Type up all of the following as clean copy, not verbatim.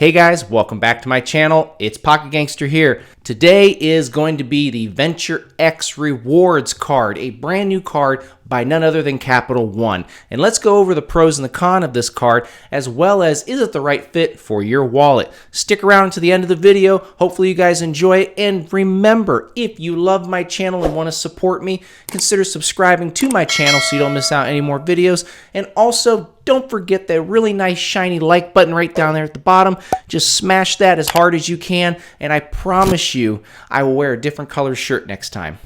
Hey guys, welcome back to my channel. It's Pocket Gangster here. Today is going to be the Venture X Rewards card, a brand new card by none other than Capital One. And let's go over the pros and the cons of this card, as well as is it the right fit for your wallet. Stick around to the end of the video. Hopefully you guys enjoy it. And remember, if you love my channel and want to support me, consider subscribing to my channel so you don't miss out on any more videos. And also, don't forget that really nice shiny like button right down there at the bottom. Just smash that as hard as you can, and I promise you I will wear a different color shirt next time.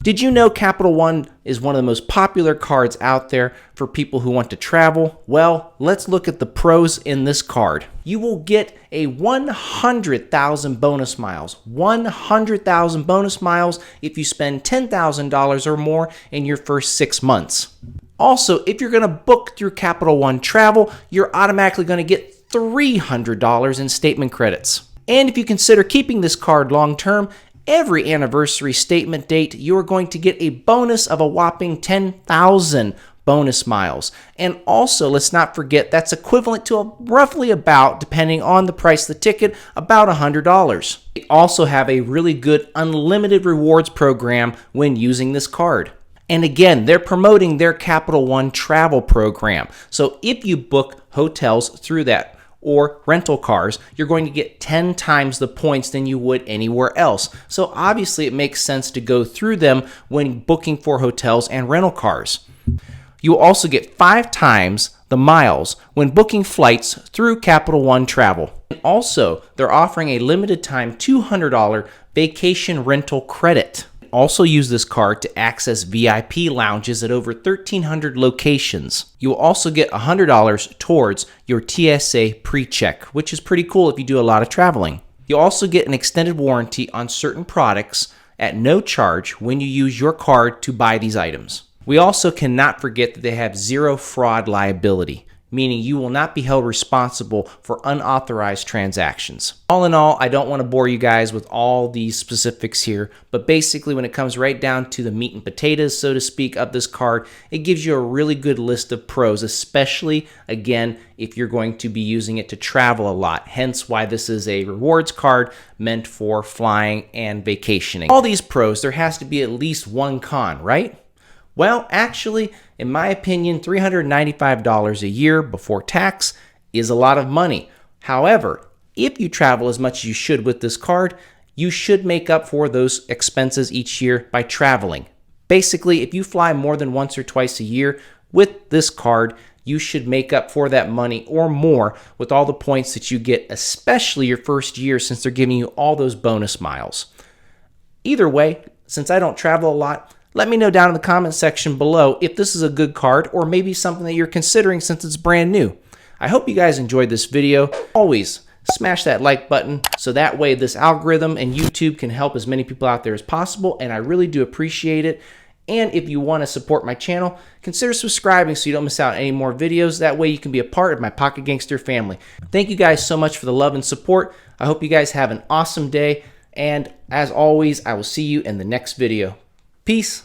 Did you know Capital One is one of the most popular cards out there for people who want to travel? Well, let's look at the pros in this card. You will get a 100,000 bonus miles. 100,000 bonus miles if you spend $10,000 or more in your first 6 months. Also, if you're going to book through Capital One Travel, you're automatically going to get $300 in statement credits. And if you consider keeping this card long term, every anniversary statement date, you are going to get a bonus of a whopping 10,000 bonus miles. And also, let's not forget, that's equivalent to roughly about, depending on the price of the ticket, about $100. They also have a really good unlimited rewards program when using this card. And again, they're promoting their Capital One travel program. So if you book hotels through that or rental cars, you're going to get 10 times the points than you would anywhere else. So obviously it makes sense to go through them when booking for hotels and rental cars. You will also get 5 times the miles when booking flights through Capital One Travel. And also, they're offering a limited time $200 vacation rental credit. Also use this card to access VIP lounges at over 1,300 locations. You will also get $100 towards your TSA pre-check, which is pretty cool if you do a lot of traveling. You'll also get an extended warranty on certain products at no charge when you use your card to buy these items. We also cannot forget that they have zero fraud liability, meaning you will not be held responsible for unauthorized transactions. All in all, I don't want to bore you guys with all these specifics here, but basically when it comes right down to the meat and potatoes, so to speak, of this card, it gives you a really good list of pros, especially, again, if you're going to be using it to travel a lot, hence why this is a rewards card meant for flying and vacationing. All these pros, there has to be at least one con, right? Well, actually, in my opinion, $395 a year before tax is a lot of money. However, if you travel as much as you should with this card, you should make up for those expenses each year by traveling. Basically, if you fly more than once or twice a year with this card, you should make up for that money or more with all the points that you get, especially your first year, since they're giving you all those bonus miles. Either way, since I don't travel a lot, let me know down in the comment section below if this is a good card or maybe something that you're considering since it's brand new. I hope you guys enjoyed this video. Always smash that like button so that way this algorithm and YouTube can help as many people out there as possible, and I really do appreciate it. And if you want to support my channel, consider subscribing so you don't miss out on any more videos. That way you can be a part of my Pocket Gangster family. Thank you guys so much for the love and support. I hope you guys have an awesome day, and as always, I will see you in the next video. Peace.